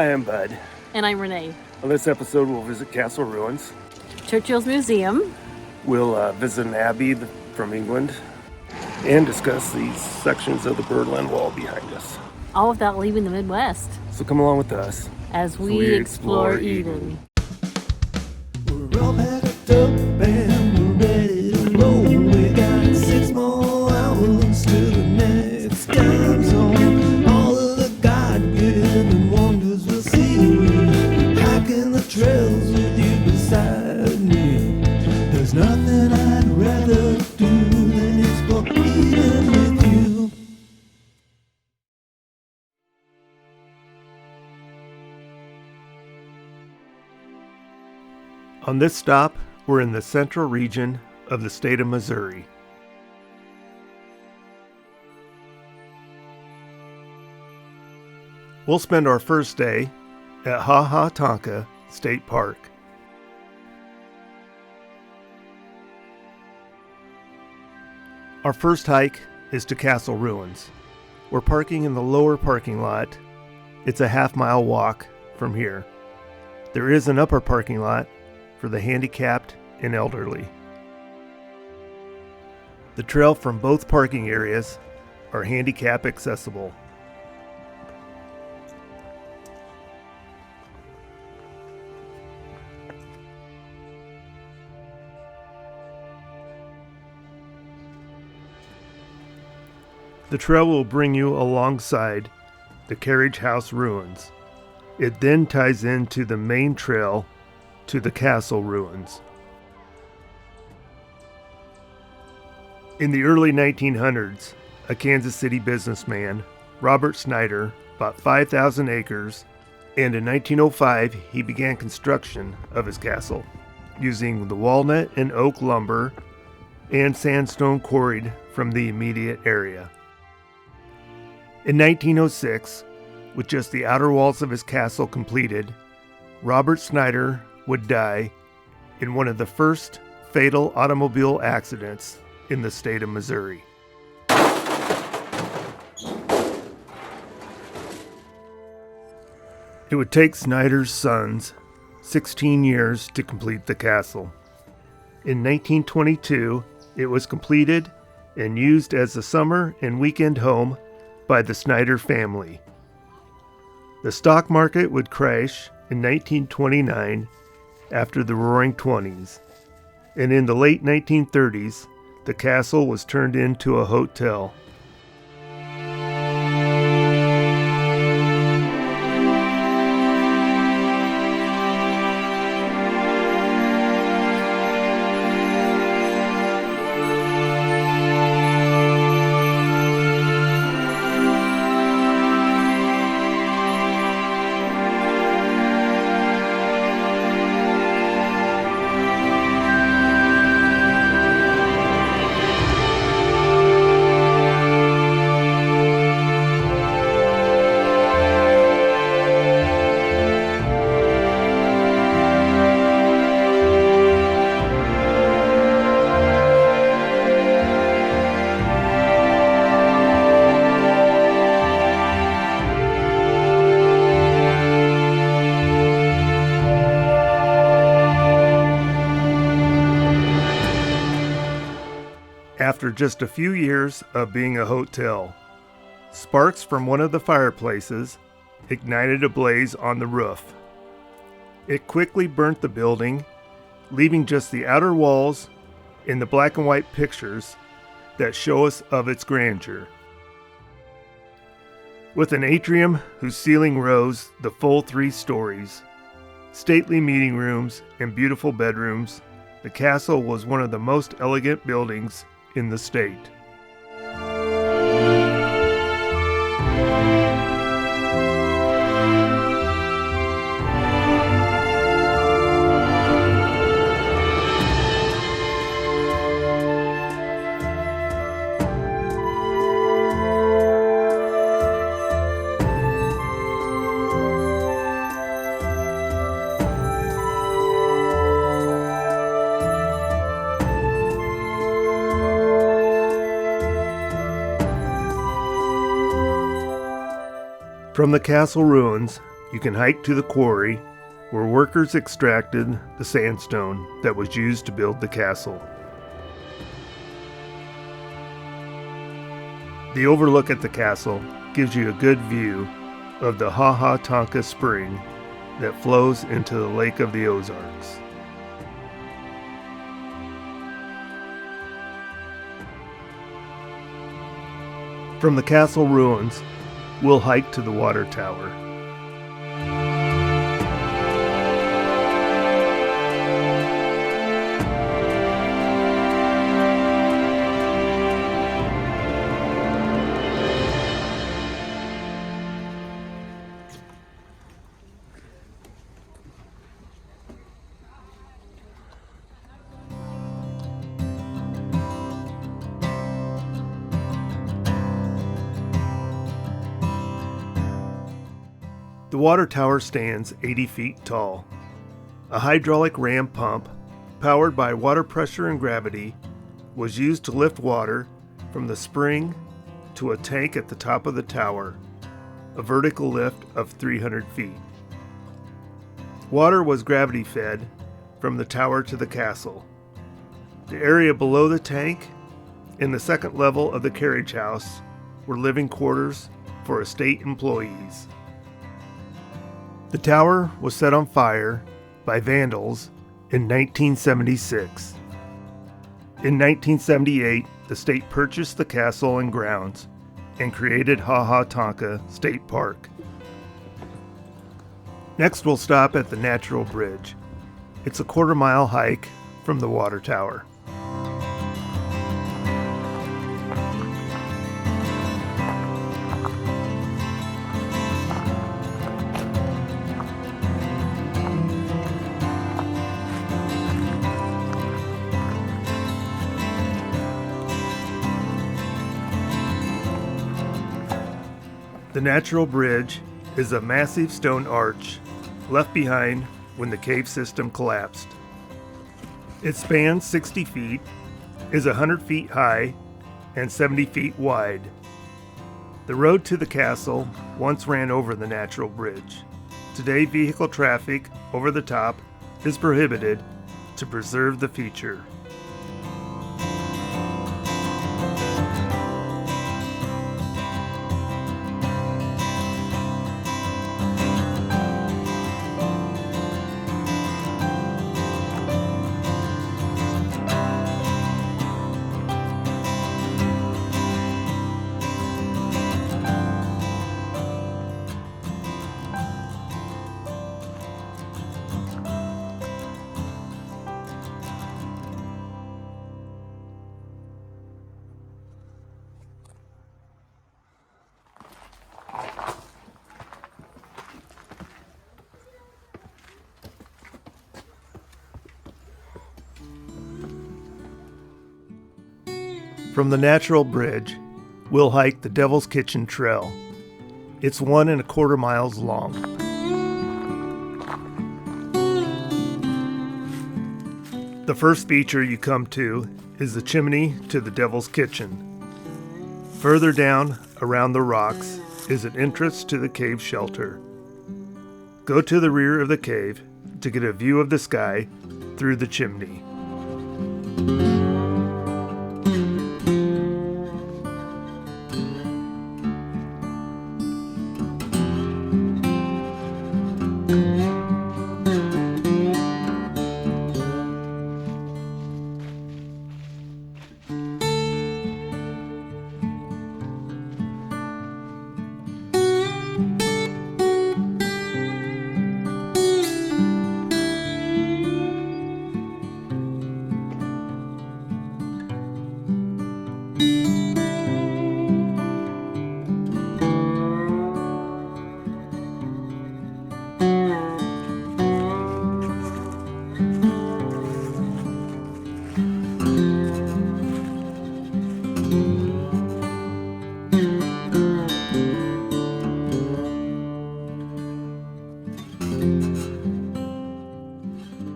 Hi, I'm Bud. And I'm Renee. On this episode, we'll visit castle ruins. Churchill's Museum. We'll visit an abbey from England and discuss these sections of the Birdland Wall behind us. All without leaving the Midwest. So come along with us as we explore Eden. We're all packed up and we're ready to roll. We got 6 more hours to the next time zone. All of the God-given wonders we'll see. Hiking the trails with you beside me. There's nothing I'd rather do than explore Eden with you. On this stop, we're in the central region of the state of Missouri. We'll spend our first day at Tonka State Park. Our first hike is to Castle Ruins. We're parking in the lower parking lot. It's a half-mile walk from here. There is an upper parking lot for the handicapped and elderly. The trail from both parking areas are handicap accessible. The trail will bring you alongside the Carriage House ruins. It then ties into the main trail to the castle ruins. In the early 1900s, a Kansas City businessman, Robert Snyder, bought 5,000 acres, and in 1905 he began construction of his castle, using the walnut and oak lumber and sandstone quarried from the immediate area. In 1906, with just the outer walls of his castle completed, Robert Snyder would die in one of the first fatal automobile accidents in the state of Missouri. It would take Snyder's sons 16 years to complete the castle. In 1922, it was completed and used as a summer and weekend home by the Snyder family. The stock market would crash in 1929 after the Roaring Twenties, and in the late 1930s, the castle was turned into a hotel. After just a few years of being a hotel, sparks from one of the fireplaces ignited a blaze on the roof. It quickly burnt the building, leaving just the outer walls and the black and white pictures that show us of its grandeur. With an atrium whose ceiling rose the full 3 stories, stately meeting rooms, and beautiful bedrooms, the castle was one of the most elegant buildings in the state. From the castle ruins, you can hike to the quarry where workers extracted the sandstone that was used to build the castle. The overlook at the castle gives you a good view of the Tonka spring that flows into the Lake of the Ozarks. From the castle ruins, we'll hike to the water tower. The water tower stands 80 feet tall. A hydraulic ram pump, powered by water pressure and gravity, was used to lift water from the spring to a tank at the top of the tower, a vertical lift of 300 feet. Water was gravity fed from the tower to the castle. The area below the tank, in the second level of the carriage house, were living quarters for estate employees. The tower was set on fire by vandals in 1976. In 1978, the state purchased the castle and grounds and created Tonka State Park. Next, we'll stop at the Natural Bridge. It's a quarter-mile hike from the water tower. The Natural Bridge is a massive stone arch left behind when the cave system collapsed. It spans 60 feet, is 100 feet high, and 70 feet wide. The road to the castle once ran over the Natural Bridge. Today, vehicle traffic over the top is prohibited to preserve the feature. From the Natural Bridge, we'll hike the Devil's Kitchen Trail. It's 1.25 miles long. The first feature you come to is the chimney to the Devil's Kitchen. Further down, around the rocks, is an entrance to the cave shelter. Go to the rear of the cave to get a view of the sky through the chimney.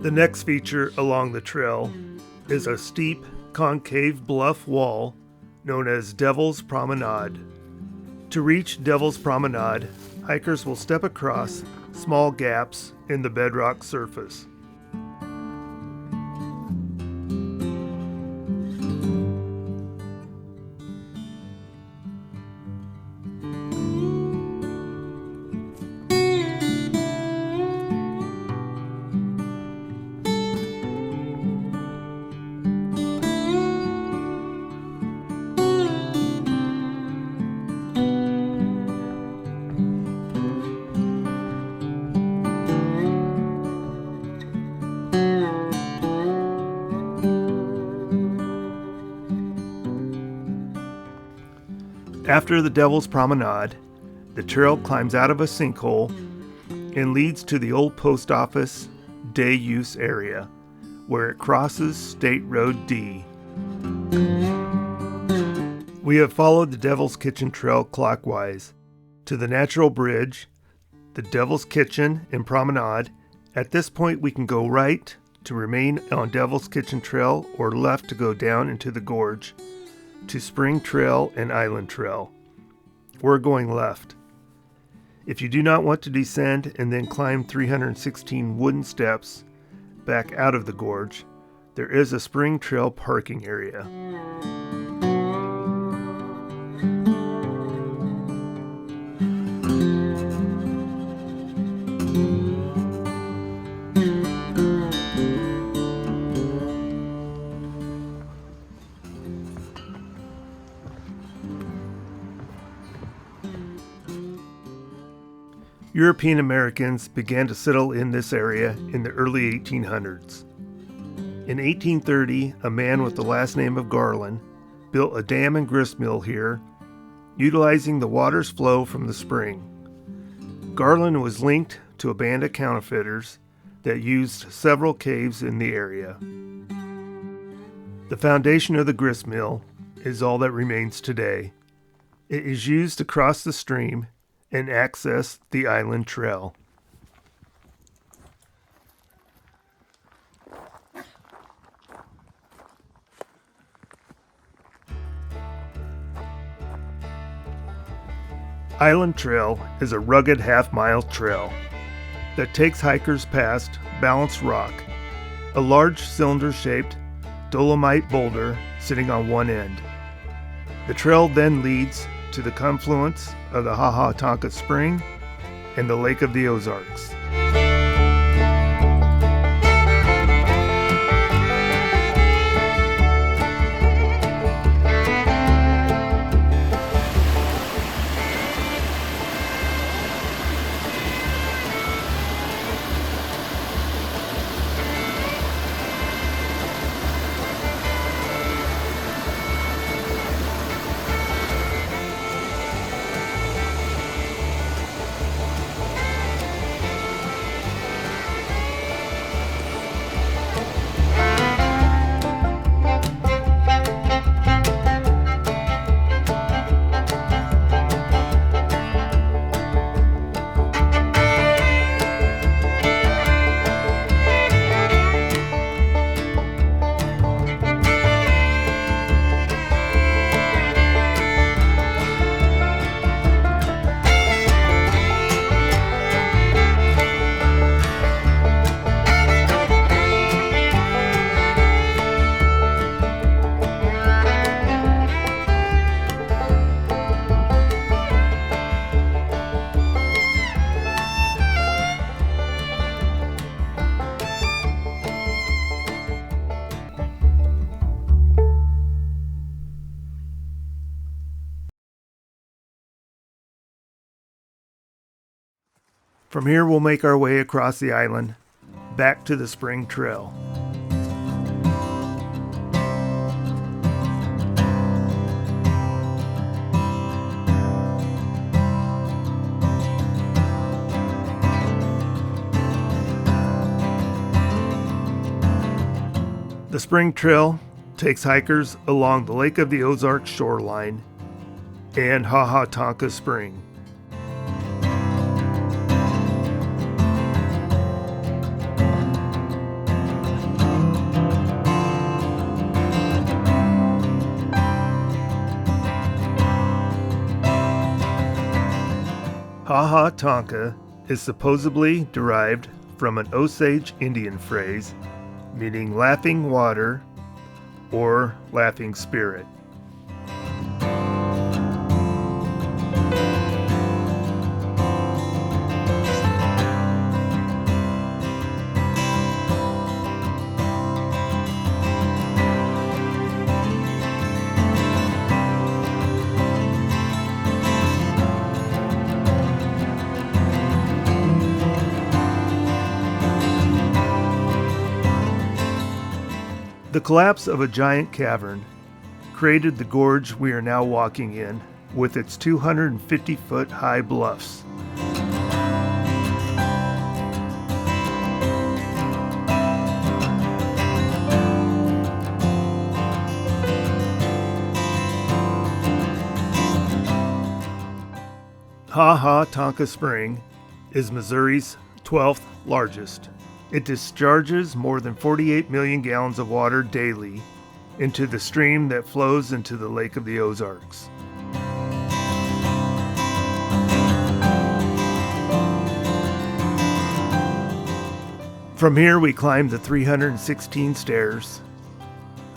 The next feature along the trail is a steep, concave bluff wall known as Devil's Promenade. To reach Devil's Promenade, hikers will step across small gaps in the bedrock surface. After the Devil's Promenade, the trail climbs out of a sinkhole and leads to the old post office day use area, where it crosses State Road D. We have followed the Devil's Kitchen Trail clockwise to the Natural Bridge, the Devil's Kitchen, and Promenade. At this point, we can go right to remain on Devil's Kitchen Trail or left to go down into the gorge to Spring Trail and Island Trail. We're going left. If you do not want to descend and then climb 316 wooden steps back out of the gorge, there is a Spring Trail parking area. European Americans began to settle in this area in the early 1800s. In 1830, a man with the last name of Garland built a dam and gristmill here, utilizing the water's flow from the spring. Garland was linked to a band of counterfeiters that used several caves in the area. The foundation of the gristmill is all that remains today. It is used to cross the stream and access the Island Trail. Island Trail is a rugged half-mile trail that takes hikers past Balanced Rock, a large cylinder-shaped dolomite boulder sitting on one end. The trail then leads to the confluence of the Tonka Spring and the Lake of the Ozarks. From here, we'll make our way across the island, back to the Spring Trail. The Spring Trail takes hikers along the Lake of the Ozarks shoreline and Tonka Spring. Tonka is supposedly derived from an Osage Indian phrase meaning laughing water or laughing spirit. The collapse of a giant cavern created the gorge we are now walking in with its 250-foot high bluffs. Tonka Spring is Missouri's 12th largest. It discharges more than 48 million gallons of water daily into the stream that flows into the Lake of the Ozarks. From here we climb the 316 stairs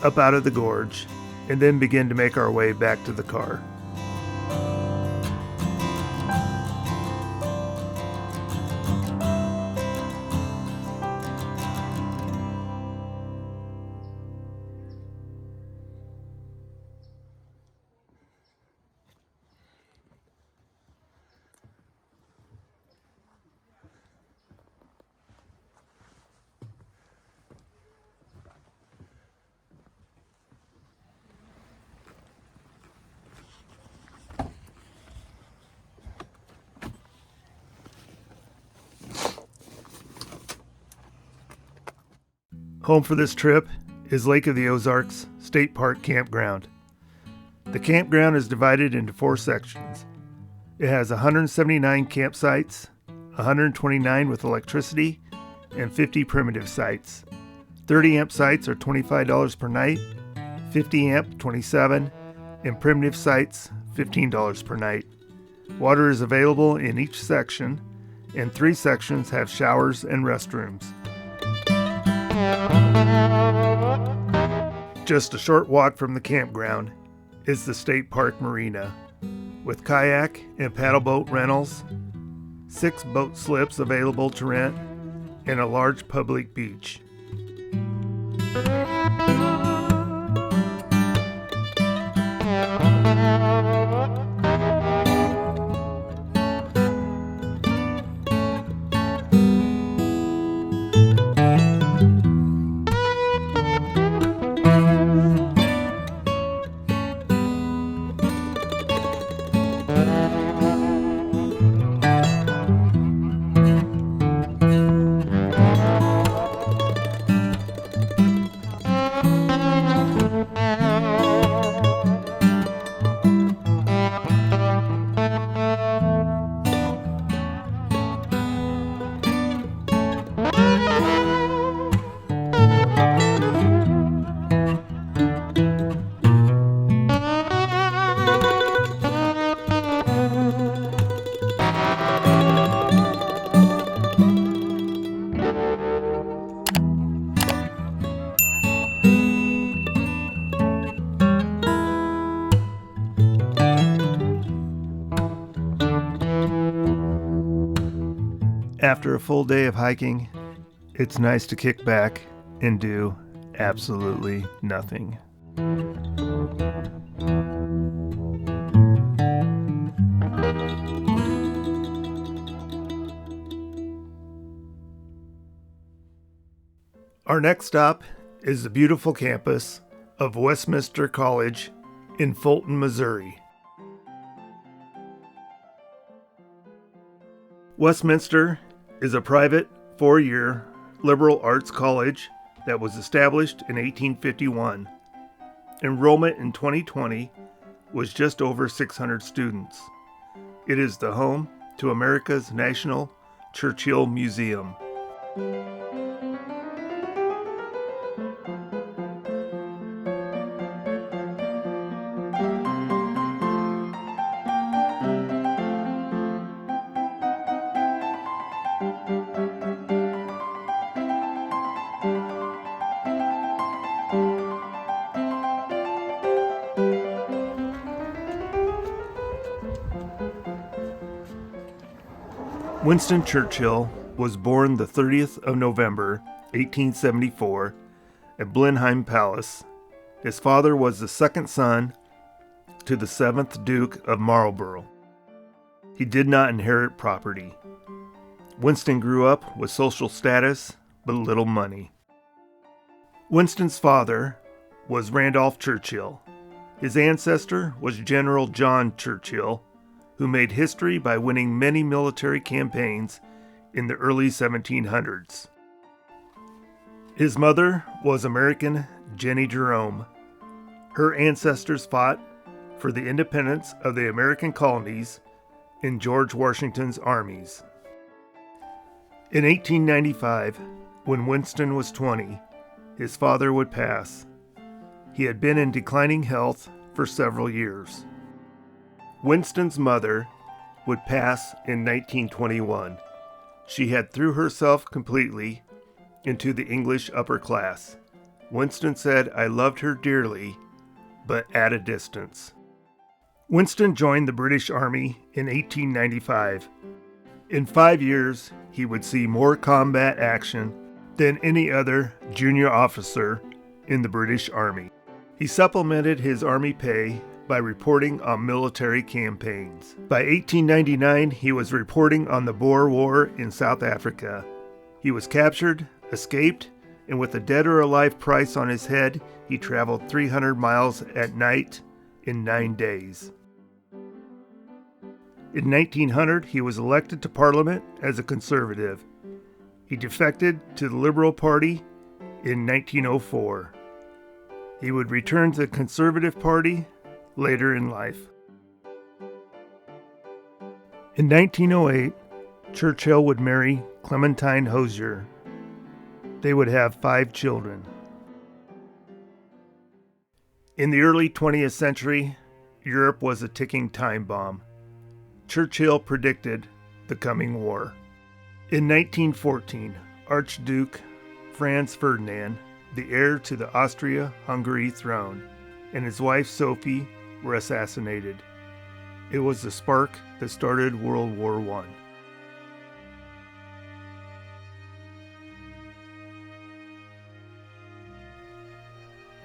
up out of the gorge and then begin to make our way back to the car. Home for this trip is Lake of the Ozarks State Park Campground. The campground is divided into 4 sections. It has 179 campsites, 129 with electricity, and 50 primitive sites. 30 amp sites are $25 per night, 50 amp $27, and primitive sites $15 per night. Water is available in each section, and 3 sections have showers and restrooms. Just a short walk from the campground is the State Park Marina, with kayak and paddle boat rentals, 6 boat slips available to rent, and a large public beach. After a full day of hiking, it's nice to kick back and do absolutely nothing. Our next stop is the beautiful campus of Westminster College in Fulton, Missouri. Westminster is a private 4-year liberal arts college that was established in 1851. Enrollment in 2020 was just over 600 students. It is the home to America's National Churchill Museum. Winston Churchill was born the 30th of November, 1874, at Blenheim Palace. His father was the second son to the 7th Duke of Marlborough. He did not inherit property. Winston grew up with social status but little money. Winston's father was Randolph Churchill. His ancestor was General John Churchill, who made history by winning many military campaigns in the early 1700s. His mother was American Jenny Jerome. Her ancestors fought for the independence of the American colonies in George Washington's armies. In 1895, when Winston was 20, his father would pass. He had been in declining health for several years. Winston's mother would pass in 1921. She had threw herself completely into the English upper class. Winston said, "I loved her dearly, but at a distance." Winston joined the British Army in 1895. In 5 years, he would see more combat action than any other junior officer in the British Army. He supplemented his Army pay by reporting on military campaigns. By 1899, he was reporting on the Boer War in South Africa. He was captured, escaped, and with a dead or alive price on his head, he traveled 300 miles at night in 9 days. In 1900, he was elected to Parliament as a Conservative. He defected to the Liberal Party in 1904. He would return to the Conservative Party later in life. In 1908, Churchill would marry Clementine Hosier. They would have 5 children. In the early 20th century, Europe was a ticking time bomb. Churchill predicted the coming war. In 1914, Archduke Franz Ferdinand, the heir to the Austria-Hungary throne, and his wife Sophie were assassinated. It was the spark that started World War I.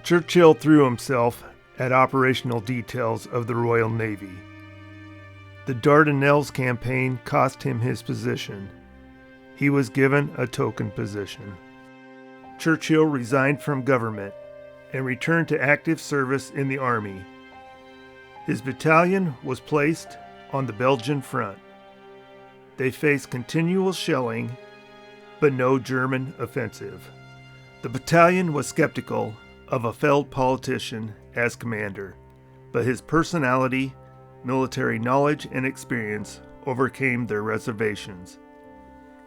Churchill threw himself at operational details of the Royal Navy. The Dardanelles campaign cost him his position. He was given a token position. Churchill resigned from government and returned to active service in the army. His battalion was placed on the Belgian front. They faced continual shelling, but no German offensive. The battalion was skeptical of a failed politician as commander, but his personality, military knowledge, and experience overcame their reservations.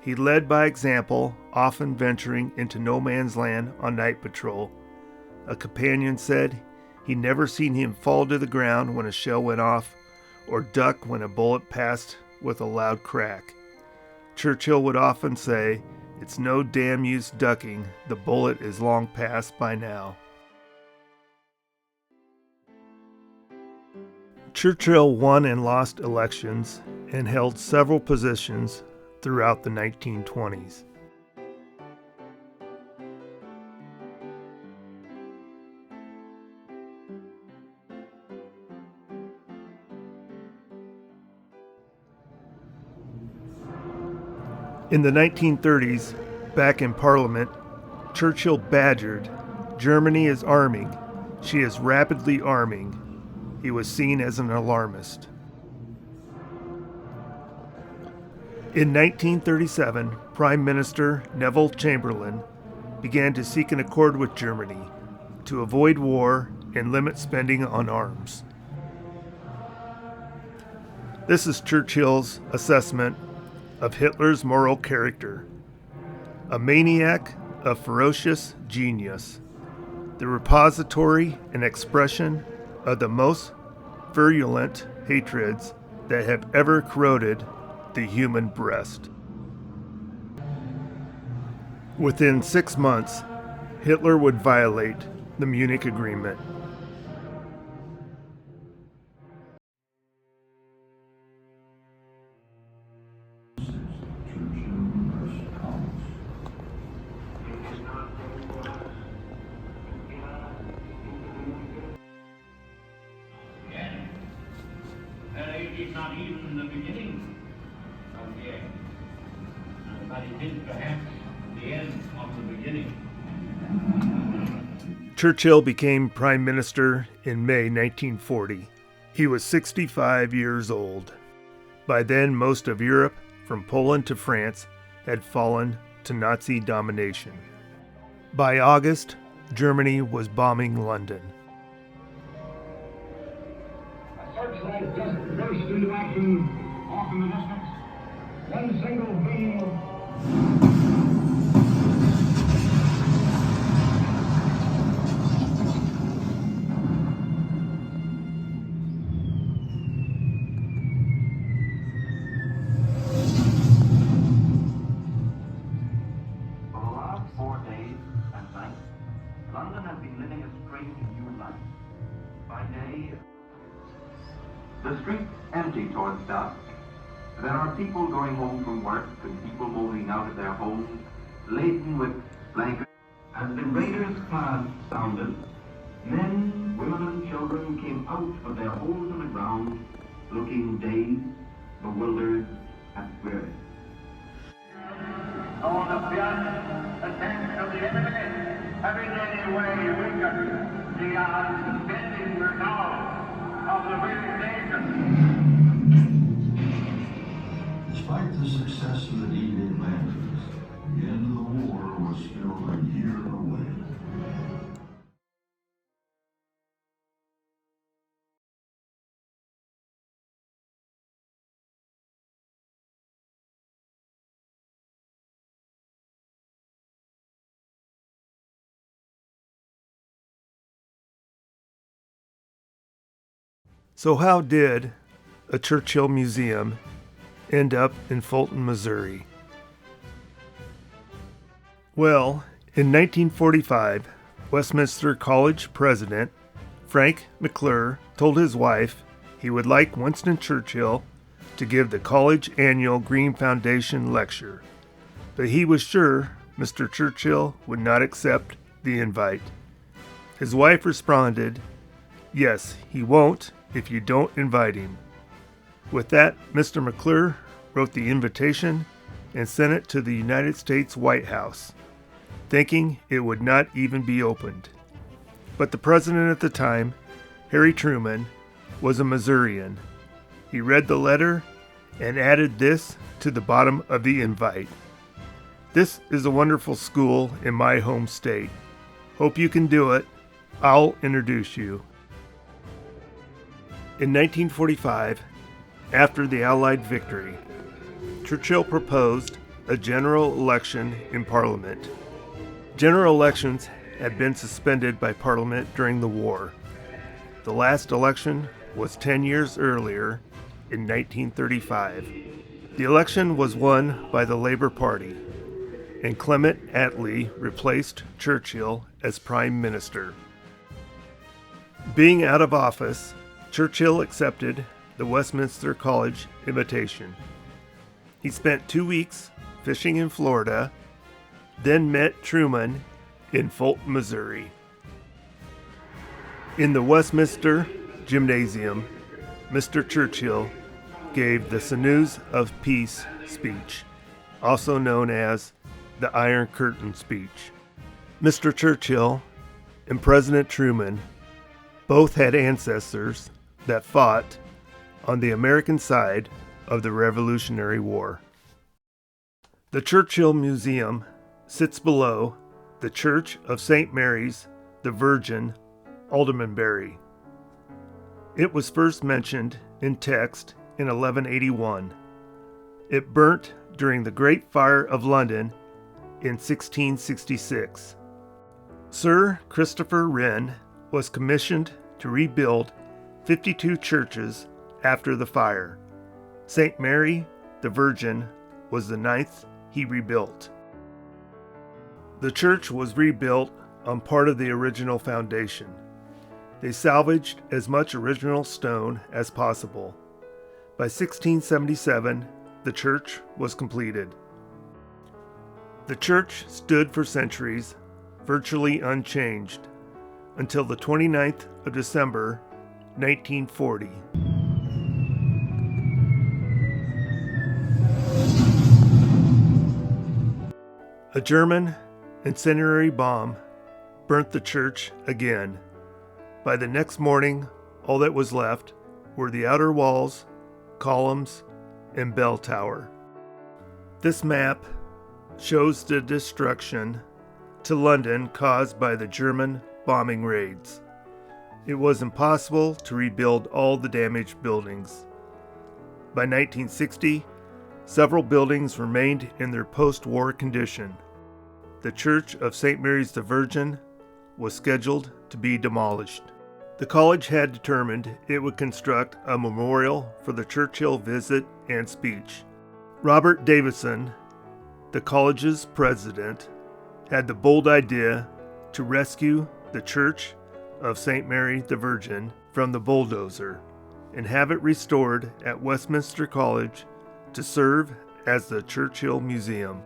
He led by example, often venturing into no man's land on night patrol. A companion said he never seen him fall to the ground when a shell went off or duck when a bullet passed with a loud crack. Churchill would often say, "It's no damn use ducking, the bullet is long past by now." Churchill won and lost elections and held several positions throughout the 1920s. In the 1930s, back in Parliament, Churchill badgered, "Germany is arming. She is rapidly arming." He was seen as an alarmist. In 1937, Prime Minister Neville Chamberlain began to seek an accord with Germany to avoid war and limit spending on arms. This is Churchill's assessment of Hitler's moral character: a maniac of ferocious genius, the repository and expression of the most virulent hatreds that have ever corroded the human breast. Within 6 months, Hitler would violate the Munich Agreement. is not even the beginning of the end, but it is perhaps the end of the beginning. Churchill became Prime Minister in May 1940. He was 65 years old. By then, most of Europe, from Poland to France, had fallen to Nazi domination. By August, Germany was bombing London. A searchlight just burst into action off in the distance. One single beam of London has been living a strange new life. By day, the streets empty towards dusk. There are people going home from work and people moving out of their homes, laden with blankets. As the raiders' class sounded, men, women, and children came out of their holes in the ground, looking dazed, bewildered, and weary. all the blood, attention of the enemy. Having any way weakened, they are suspending the knowledge of the very danger. Despite the success of the D-Day landings, the end of the war was still a year away. So how did a Churchill Museum end up in Fulton, Missouri? Well, in 1945, Westminster College president Frank McClure told his wife he would like Winston Churchill to give the college annual Green Foundation lecture, but he was sure Mr. Churchill would not accept the invite. His wife responded, "Yes, he won't if you don't invite him." With that, Mr. McClure wrote the invitation and sent it to the United States White House, thinking it would not even be opened. But the president at the time, Harry Truman, was a Missourian. He read the letter and added this to the bottom of the invite. "This is a wonderful school in my home state. Hope you can do it. I'll introduce you." In 1945, after the Allied victory, Churchill proposed a general election in Parliament. General elections had been suspended by Parliament during the war. The last election was 10 years earlier, in 1935. The election was won by the Labour Party, and Clement Attlee replaced Churchill as Prime Minister. Being out of office, Churchill accepted the Westminster College invitation. He spent 2 weeks fishing in Florida, then met Truman in Fulton, Missouri. In the Westminster Gymnasium, Mr. Churchill gave the Sinews of Peace speech, also known as the Iron Curtain speech. Mr. Churchill and President Truman both had ancestors that fought on the American side of the Revolutionary War. The Churchill Museum sits below the Church of St. Mary's, the Virgin Aldermanbury. It was first mentioned in text in 1181. It burnt during the Great Fire of London in 1666. Sir Christopher Wren was commissioned to rebuild 52 churches after the fire. St. Mary, the Virgin, was the 9th he rebuilt. The church was rebuilt on part of the original foundation. They salvaged as much original stone as possible. By 1677, the church was completed. The church stood for centuries, virtually unchanged, until the 29th of December, 1940. A German incendiary bomb burnt the church again. By the next morning, all that was left were the outer walls, columns, and bell tower. This map shows the destruction to London caused by the German bombing raids. It was impossible to rebuild all the damaged buildings. By 1960, several buildings remained in their post-war condition. The Church of St. Mary's the Virgin was scheduled to be demolished. The college had determined it would construct a memorial for the Churchill visit and speech. Robert Davison, the college's president, had the bold idea to rescue the Church of St. Mary the Virgin from the bulldozer and have it restored at Westminster College to serve as the Churchill Museum.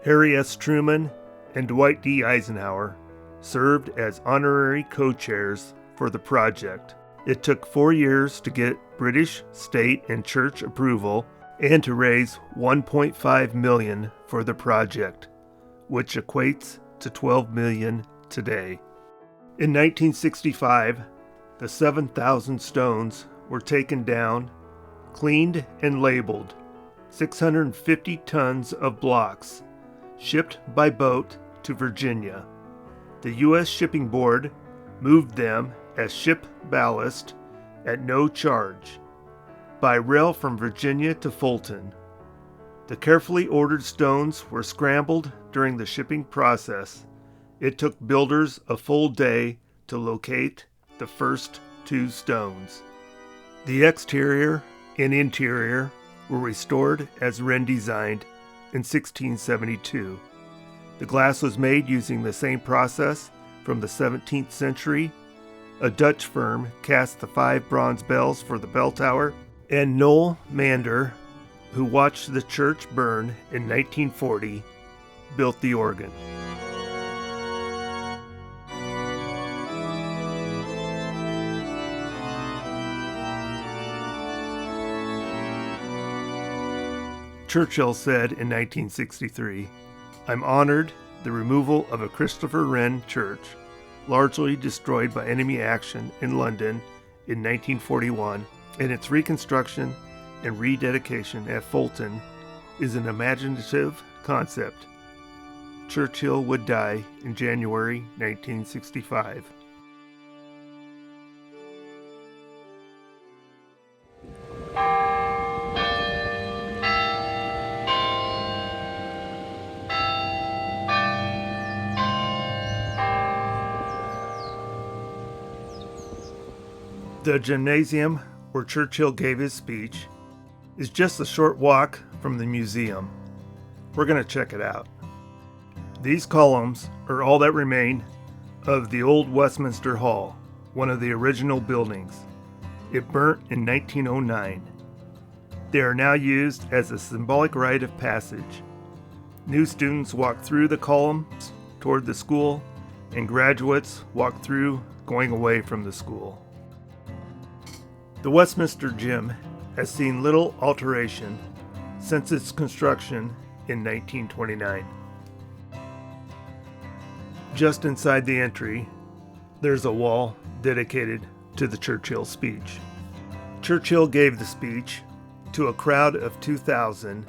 Harry S. Truman and Dwight D. Eisenhower served as honorary co-chairs for the project. It took 4 years to get British, state, and church approval and to raise $1.5 million for the project, which equates to $12 million today. In 1965, the 7,000 stones were taken down, cleaned and labeled, 650 tons of blocks, shipped by boat to Virginia. The U.S. Shipping Board moved them as ship ballast at no charge, by rail from Virginia to Fulton. The carefully ordered stones were scrambled during the shipping process. It took builders a full day to locate the first 2 stones. The exterior and interior were restored as Wren designed in 1672. The glass was made using the same process from the 17th century. A Dutch firm cast the 5 bronze bells for the bell tower, and Noel Mander, who watched the church burn in 1940, built the organ. Churchill said in 1963, "I'm honored the removal of a Christopher Wren church, largely destroyed by enemy action in London in 1941, and its reconstruction and rededication at Fulton is an imaginative concept." Churchill would die in January 1965. The gymnasium where Churchill gave his speech is just a short walk from the museum. We're going to check it out. These columns are all that remain of the old Westminster Hall, one of the original buildings. It burnt in 1909. They are now used as a symbolic rite of passage. New students walk through the columns toward the school, and graduates walk through going away from the school. The Westminster Gym has seen little alteration since its construction in 1929. Just inside the entry, there's a wall dedicated to the Churchill speech. Churchill gave the speech to a crowd of 2,000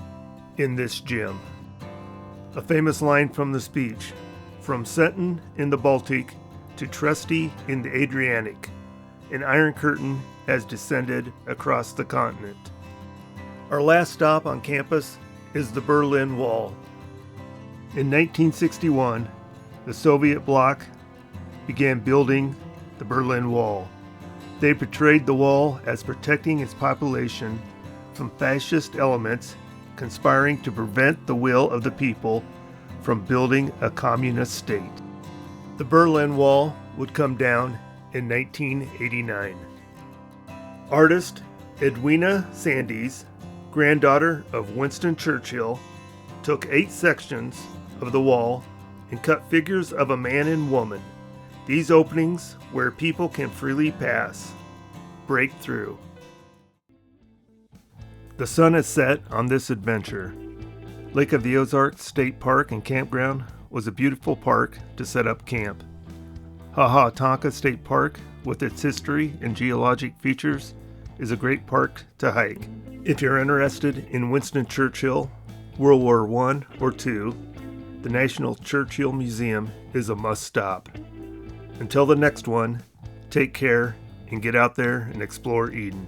in this gym. A famous line from the speech, "From Seton in the Baltic to Trieste in the Adriatic, an iron curtain has descended across the continent." Our last stop on campus is the Berlin Wall. In 1961, the Soviet bloc began building the Berlin Wall. They portrayed the wall as protecting its population from fascist elements conspiring to prevent the will of the people from building a communist state. The Berlin Wall would come down in 1989. Artist Edwina Sandys, granddaughter of Winston Churchill, took 8 sections of the wall and cut figures of a man and woman. These openings where people can freely pass, break through. The sun has set on this adventure. Lake of the Ozarks State Park and Campground was a beautiful park to set up camp. Tonka State Park, with its history and geologic features, is a great park to hike. If you're interested in Winston Churchill, World War I or II, the National Churchill Museum is a must-stop. Until the next one, take care and get out there and explore Eden.